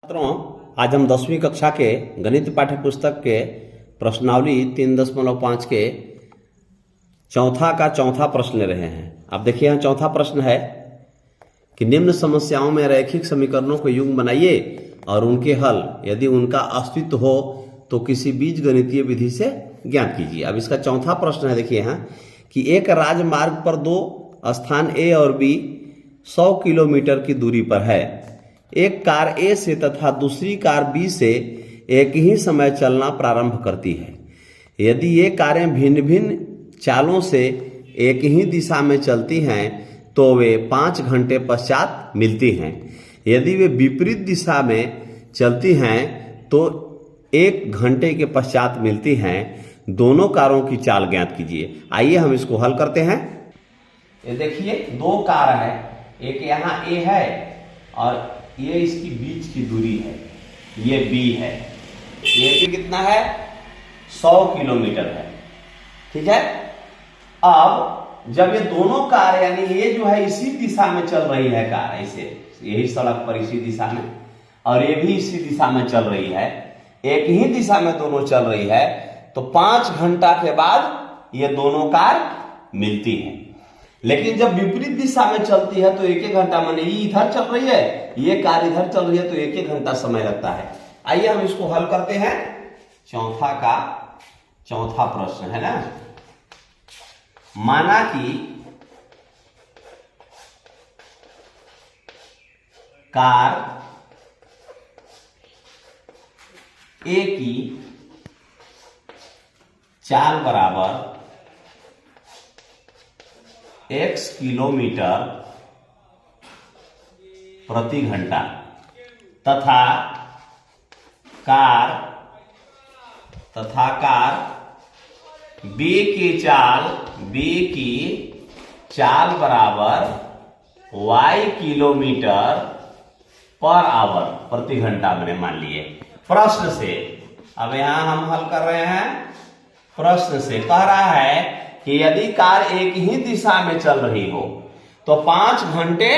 छात्रों, आज हम 10वीं कक्षा के गणित पाठ्य पुस्तक के प्रश्नावली 3.5 के चौथा का चौथा प्रश्न ले रहे हैं। आप देखिए यहाँ चौथा प्रश्न है कि निम्न समस्याओं में रैखिक समीकरणों को युग्म बनाइए और उनके हल यदि उनका अस्तित्व हो तो किसी बीजगणितीय विधि से ज्ञात कीजिए। अब इसका चौथा प्रश्न है, देखिए यहाँ कि एक राजमार्ग पर दो स्थान ए और बी 100 किलोमीटर की दूरी पर है। एक कार ए से तथा दूसरी कार बी से एक ही समय चलना प्रारंभ करती है। यदि ये कारें भिन्न भिन्न चालों से एक ही दिशा में चलती हैं तो वे 5 घंटे पश्चात मिलती हैं। यदि वे विपरीत दिशा में चलती हैं तो 1 घंटे के पश्चात मिलती हैं। दोनों कारों की चाल ज्ञात कीजिए। आइए हम इसको हल करते हैं। ये देखिए दो कार है, एक यहाँ ए है और ये इसकी बीच की दूरी है, ये बी है। ये भी कितना है? 100 किलोमीटर है। ठीक है। अब जब ये दोनों कार यानी ये जो है इसी दिशा में चल रही है कार, ऐसे यही सड़क पर इसी दिशा में, और ये भी इसी दिशा में चल रही है, एक ही दिशा में दोनों चल रही है, तो 5 घंटा के बाद ये दोनों कार मिलती है। लेकिन जब विपरीत दिशा में चलती है तो 1-1 घंटा, माने ये इधर चल रही है, ये कार इधर चल रही है, तो 1-1 घंटा समय लगता है। आइए हम इसको हल करते हैं। चौथा का चौथा प्रश्न है ना, माना कि कार ए की चाल बराबर x किलोमीटर प्रति घंटा तथा कार B की चाल बराबर y किलोमीटर पर आवर प्रति घंटा मैंने मान लिए। प्रश्न से अब यहां हम हल कर रहे हैं। प्रश्न से कह रहा है कि यदि कार एक ही दिशा में चल रही हो तो 5 घंटे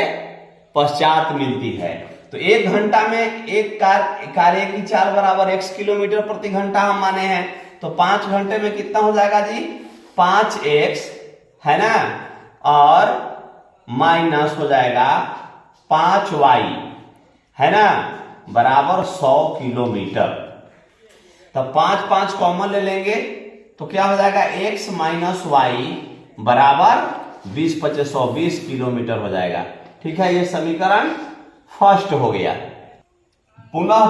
पश्चात मिलती है। तो 1 घंटा में एक कार एक की चाल बराबर x किलोमीटर प्रति घंटा हम माने हैं, तो 5 घंटे में कितना हो जाएगा जी? 5x है ना, और माइनस हो जाएगा 5y है ना, बराबर 100 किलोमीटर। तब 5 कॉमन ले लेंगे तो क्या हो जाएगा? x माइनस वाई बराबर 20 किलोमीटर हो जाएगा। ठीक है, ये समीकरण फर्स्ट हो गया। पुनः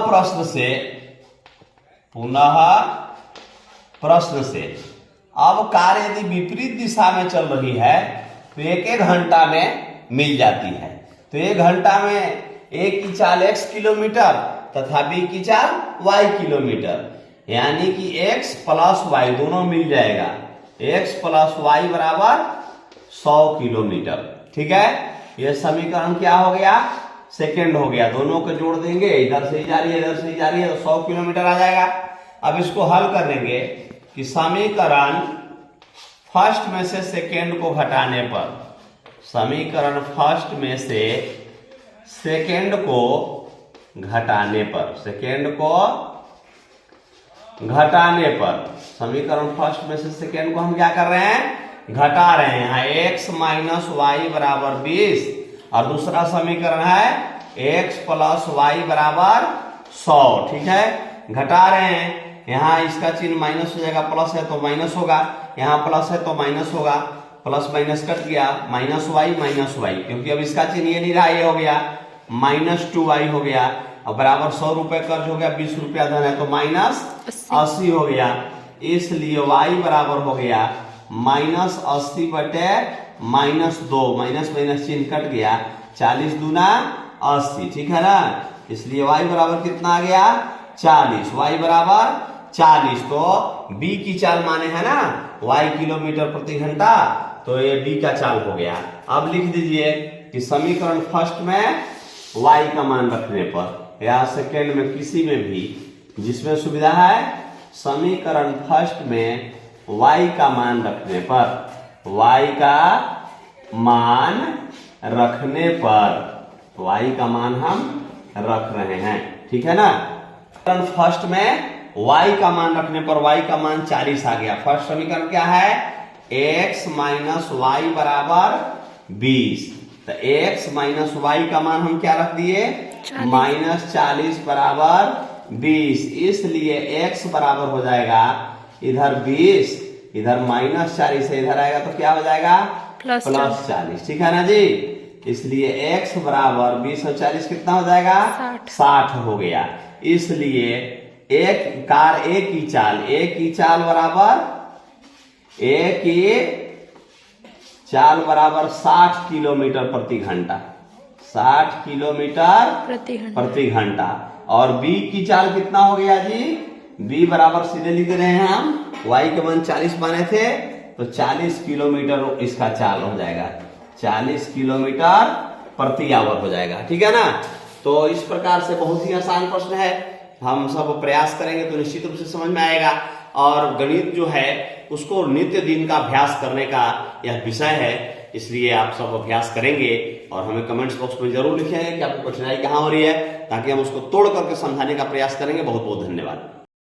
प्रश्न से अब कार यदि विपरीत दिशा में चल रही है तो 1-1 घंटा में मिल जाती है। तो 1 घंटा में ए की चाल x किलोमीटर तथा बी की चाल y किलोमीटर, यानी कि x प्लस y दोनों मिल जाएगा। x प्लस y बराबर 100 किलोमीटर। ठीक है, यह समीकरण क्या हो गया? सेकंड हो गया। दोनों को जोड़ देंगे, इधर से ही जा रही है इधर से ही जा रही है, तो 100 किलोमीटर आ जाएगा। अब इसको हल करेंगे कि समीकरण फर्स्ट में से सेकंड को घटाने पर, समीकरण फर्स्ट में से सेकंड को घटाने पर, समीकरण फर्स्ट में से सेकंड को हम क्या कर रहे हैं? घटा रहे हैं। x माइनस वाई बराबर 20 और दूसरा समीकरण है x प्लस वाई बराबर 100। ठीक है, घटा रहे हैं। यहाँ इसका चिन्ह माइनस हो जाएगा, प्लस है तो माइनस होगा, यहाँ प्लस है तो माइनस होगा, प्लस माइनस कट गया, माइनस वाई, क्योंकि अब इसका चिन्ह ये नहीं रहा, ये हो गया -2y हो गया। अब बराबर 100 रुपए कर्ज हो गया, 20 रुपया धन है तो -80 हो गया। इसलिए y बराबर हो गया -80 बटे -2, माइनस चिन्ह कट गया, 40 दूना 80। ठीक है ना, इसलिए y बराबर कितना आ गया? 40। y बराबर 40, तो b की चाल माने है ना y किलोमीटर प्रति घंटा, तो ये b का चाल हो गया। अब लिख दीजिए कि समीकरण फर्स्ट में y का मान रखने पर या सेकेंड में किसी में भी जिसमें सुविधा है, समीकरण फर्स्ट में y का मान रखने पर, y का मान रखने पर, y का मान हम रख रहे हैं। ठीक है ना। फर्स्ट में y का मान रखने पर y का मान 40 आ गया। फर्स्ट समीकरण क्या है, x माइनस वाई बराबर 20। तो x माइनस वाई का मान हम क्या रख दिए, माइनस 40 बराबर 20। इसलिए x बराबर हो जाएगा इधर 20, इधर माइनस 40 है, इधर आएगा तो क्या हो जाएगा प्लस 40। ठीक है ना जी। इसलिए x बराबर 20 और 40 कितना हो जाएगा 60 हो गया। इसलिए एक की चाल बराबर 60 किलोमीटर प्रति घंटा, 60 किलोमीटर प्रति घंटा। और b की चाल कितना हो गया जी, b बराबर सीधे लिख रहे हैं हम, y के मान 40 माने थे तो 40 किलोमीटर इसका चाल हो जाएगा, 40 किलोमीटर प्रति आवर हो जाएगा। ठीक है ना। तो इस प्रकार से बहुत ही आसान प्रश्न है, हम सब प्रयास करेंगे तो निश्चित रूप से समझ में आएगा। और गणित जो है उसको नित्य दिन का अभ्यास करने का यह विषय है, इसलिए आप सब अभ्यास करेंगे और हमें कमेंट्स बॉक्स में जरूर लिखेंगे कि आपको कठिनाई कहाँ हो रही है, ताकि हम उसको तोड़ करके समझाने का प्रयास करेंगे। बहुत बहुत धन्यवाद।